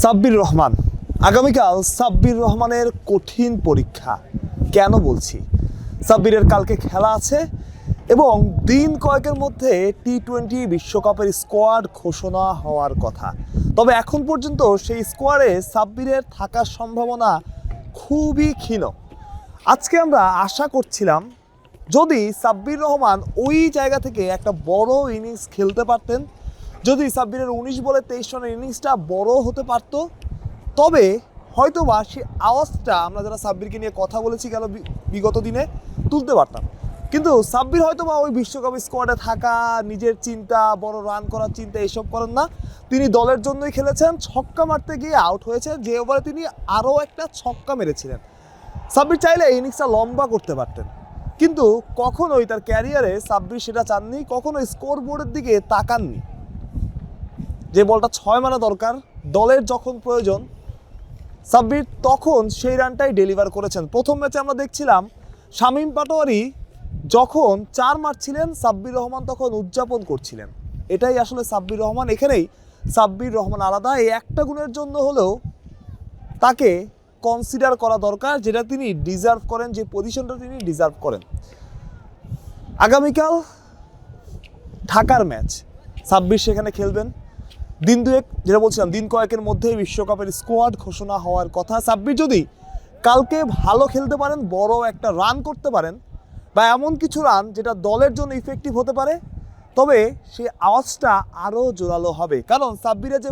সাব্বির রহমান, আগামীকাল সাব্বির রহমানের কঠিন পরীক্ষা। কেন বলছি? সাব্বিরের কালকে খেলা আছে এবং দিন কয়েকের মধ্যে টি-20 বিশ্বকাপের স্কোয়াড ঘোষণা হওয়ার কথা। তবে এখন পর্যন্ত সেই স্কোয়াডে সাব্বিরের থাকার সম্ভাবনা খুবই ক্ষীণ। আজকে আমরা আশা করছিলাম যদি সাব্বির রহমান ওই জায়গা থেকে একটা বড় ইনিংস খেলতে পারতেন, যদি সাব্বিরের 19 বলে 23 রানের ইনিংসটা বড় হতে পারত, তবে হয়তোবা সেই আওয়াজটা আমরা যারা সাব্বিরকে নিয়ে কথা বলেছি গেল বিগত দিনে তুলতে পারতাম। কিন্তু সাব্বির হয়তোবা ওই বিশ্বকাপ স্কোয়াডে থাকা, নিজের চিন্তা, বড় রান করার চিন্তা এসব করেন না। তিনি দলের জন্যই খেলেছেন। ছক্কা মারতে গিয়ে আউট হয়েছে, যে ওভারে তিনি আরও একটা ছক্কা মেরেছিলেন। সাব্বির চাইলে এই ইনিংসটা লম্বা করতে পারতেন, কিন্তু কখনোই তার ক্যারিয়ারে সাব্বির সেটা চাননি, কখনোই স্কোর বোর্ডের দিকে তাকাননি। যে বলটা 6 মারা দরকার, দলের যখন প্রয়োজন, সাব্বির তখন সেই রানটাই ডেলিভার করেছেন। প্রথম ম্যাচে আমরা দেখছিলাম শামীম পাটোয়ারি যখন 4 মারছিলেন, সাব্বির রহমান তখন উদযাপন করছিলেন। এটাই আসলে সাব্বির রহমান। এখানেই সাব্বির রহমান আলাদা। এই একটা গুণের জন্য হলেও তাকে কনসিডার করা দরকার, যেটা তিনি ডিজার্ভ করেন, যে পজিশনটা তিনি ডিজার্ভ করেন। আগামীকাল ঢাকার ম্যাচ, সাব্বির সেখানে খেলবেন। দিন দুয়েক, যেটা বলছিলাম, দিন কয়েকের মধ্যেই বিশ্বকাপের স্কোয়াড ঘোষণা হওয়ার কথা। সাব্বির যদি কালকে ভালো খেলতে পারেন, বড় একটা রান করতে পারেন, বা এমন কিছু রান যেটা দলের জন্য ইফেক্টিভ হতে পারে, তবে সেই আওয়াজটা আরও জোরালো হবে। কারণ সাব্বিরের যে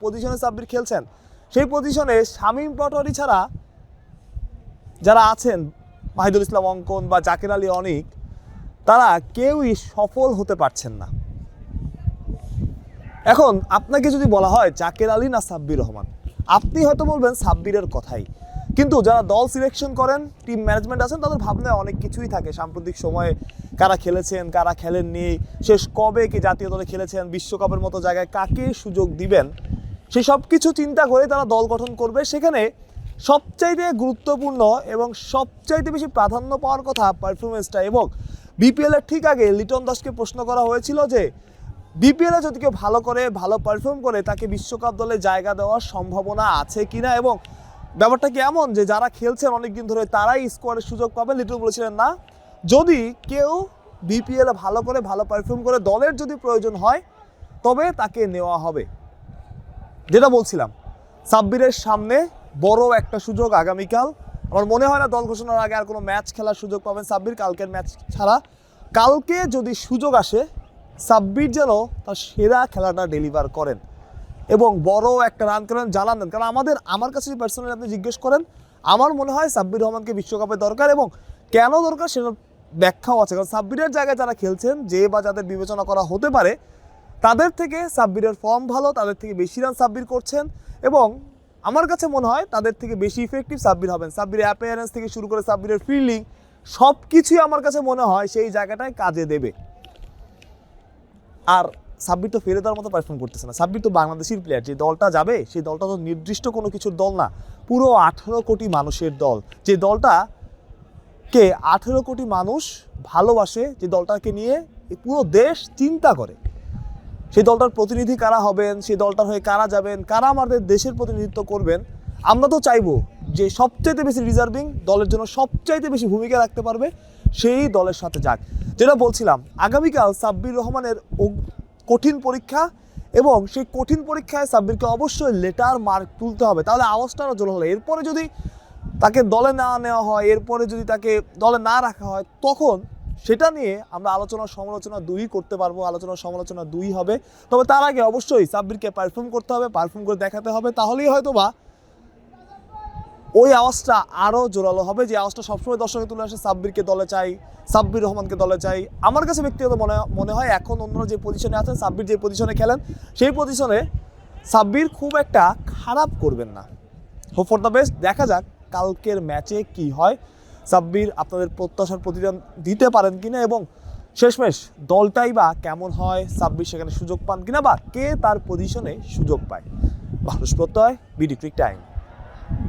পজিশনে সাব্বির খেলছেন, সেই পজিশনে শামীম পাটোয়ারি ছাড়া যারা আছেন, মাহিদুল ইসলাম অঙ্কন বা জাকের আলী অনিক, তারা কেউই সফল হতে পারছেন না। এখন আপনাকে যদি বলা হয় জাকের আলী না সাব্বির রহমান, আপনি হয়তো বলবেন সাব্বিরের কথাই। কিন্তু যারা দল সিলেকশন করেন, টিম ম্যানেজমেন্ট আছেন, তাদের ভাবনায় অনেক কিছুই থাকে। সাম্প্রতিক সময়ে কারা খেলেছেন, কারা খেলেননি, শেষ কবে কি জাতীয় দলে খেলেছেন, বিশ্বকাপের মতো জায়গায় কাকে সুযোগ দিবেন, সেই সব কিছু চিন্তা করে তারা দল গঠন করবে। সেখানে সবচাইতে গুরুত্বপূর্ণ এবং সবচাইতে বেশি প্রাধান্য পাওয়ার কথা পারফরমেন্সটা। এবং বিপিএলের ঠিক আগে লিটন দাসকে প্রশ্ন করা হয়েছিল যে বিপিএলে যদি কেউ ভালো করে, ভালো পারফর্ম করে, তাকে বিশ্বকাপ দলে জায়গা দেওয়ার সম্ভাবনা আছে কিনা। এবং ব্যাপারটা কি এমন যে যারা খেলছেন অনেকদিন ধরে তারাই স্কোয়াডের সুযোগ পাবে? লিটন বলেছিলেন না, যদি কেউ বিপিএলে ভালো করে, ভালো পারফর্ম করে, দলের যদি প্রয়োজন হয়, তবে তাকে নেওয়া হবে। যেটা বলছিলাম, সাব্বিরের সামনে বড় একটা সুযোগ আগামীকাল। আমার মনে হয় না দল ঘোষণার আগে আর কোনো ম্যাচ খেলার সুযোগ পাবেন সাব্বির, কালকের ম্যাচ ছাড়া। কালকে যদি সুযোগ আসে, সাব্বির যেন তার সেরা খেলাটা ডেলিভার করেন এবং বড় একটা রান করেন, জানান দেন। কারণ আমার কাছে পার্সোনালি আপনি জিজ্ঞেস করেন, আমার মনে হয় সাব্বির রহমানকে বিশ্বকাপে দরকার। এবং কেন দরকার সেটার ব্যাখ্যাও আছে। কারণ সাব্বিরের জায়গায় যারা খেলছেন, যে বা যাদের বিবেচনা করা হতে পারে, তাদের থেকে সাব্বিরের ফর্ম ভালো, তাদের থেকে বেশি রান সাব্বির করছেন, এবং আমার কাছে মনে হয় তাদের থেকে বেশি ইফেক্টিভ সাব্বির হবেন। সাব্বিরের অ্যাপিয়ারেন্স থেকে শুরু করে সাব্বিরের ফিল্ডিং, সব কিছুই আমার কাছে মনে হয় সেই জায়গাটায় কাজে দেবে। আর সাব্বির তো ফেলে দেওয়ার মতো পারফর্ম করতেছে না। সাব্বির তো বাংলাদেশের প্লেয়ার, যে দলটা যাবে সেই দলটা তো নির্দিষ্ট কোনো কিছুর দল না, পুরো 18 কোটি মানুষের দল। যে দলটাকে 18 কোটি মানুষ ভালোবাসে, যে দলটাকে নিয়ে পুরো দেশ চিন্তা করে, সেই দলটার প্রতিনিধি কারা হবেন, সেই দলটার হয়ে কারা যাবেন, কারা আমাদের দেশের প্রতিনিধিত্ব করবেন, আমরা তো চাইবো যে সবচাইতে বেশি রিজার্ভিং, দলের জন্য সবচাইতে বেশি ভূমিকা রাখতে পারবে, সেই দলের সাথে যাক। যেটা বলছিলাম, আগামীকাল সাব্বির রহমানের কঠিন পরীক্ষা, এবং সেই কঠিন পরীক্ষায় সাব্বিরকে অবশ্যই লেটার মার্ক তুলতে হবে, তাহলে আওয়াজটা আরও জোর হলো। এরপরে যদি তাকে দলে না নেওয়া হয়, এরপরে যদি তাকে দলে না রাখা হয়, তখন সেটা নিয়ে আমরা আলোচনা সমালোচনা দুই করতে পারবো, আলোচনা সমালোচনা দুই হবে। তবে তার আগে অবশ্যই সাব্বিরকে পারফর্ম করতে হবে, পারফর্ম করে দেখাতে হবে, তাহলেই হয়তো বা ওই আওয়াজটা আরও জোরালো হবে, যে আওয়াজটা সবসময় দর্শকে তুলে আসে, সাব্বিরকে দলে চাই, সাব্বির রহমানকে দলে চাই। আমার কাছে ব্যক্তিগত মনে হয় এখন অন্যরা যে পজিশনে আছেন, সাব্বির যে পজিশনে খেলেন, সেই পজিশনে সাব্বির খুব একটা খারাপ করবেন না। Hope for the best. দেখা যাক কালকের ম্যাচে কি হয়, সাব্বির আপনাদের প্রত্যাশার প্রতিদান দিতে পারেন কিনা, এবং শেষমেশ দলটাই বা কেমন হয়, সাব্বির সেখানে সুযোগ পান কিনা, বা কে তার পজিশনে সুযোগ পায়। মানুষ প্রত্যয়, বিডি ক্রিক টাইম।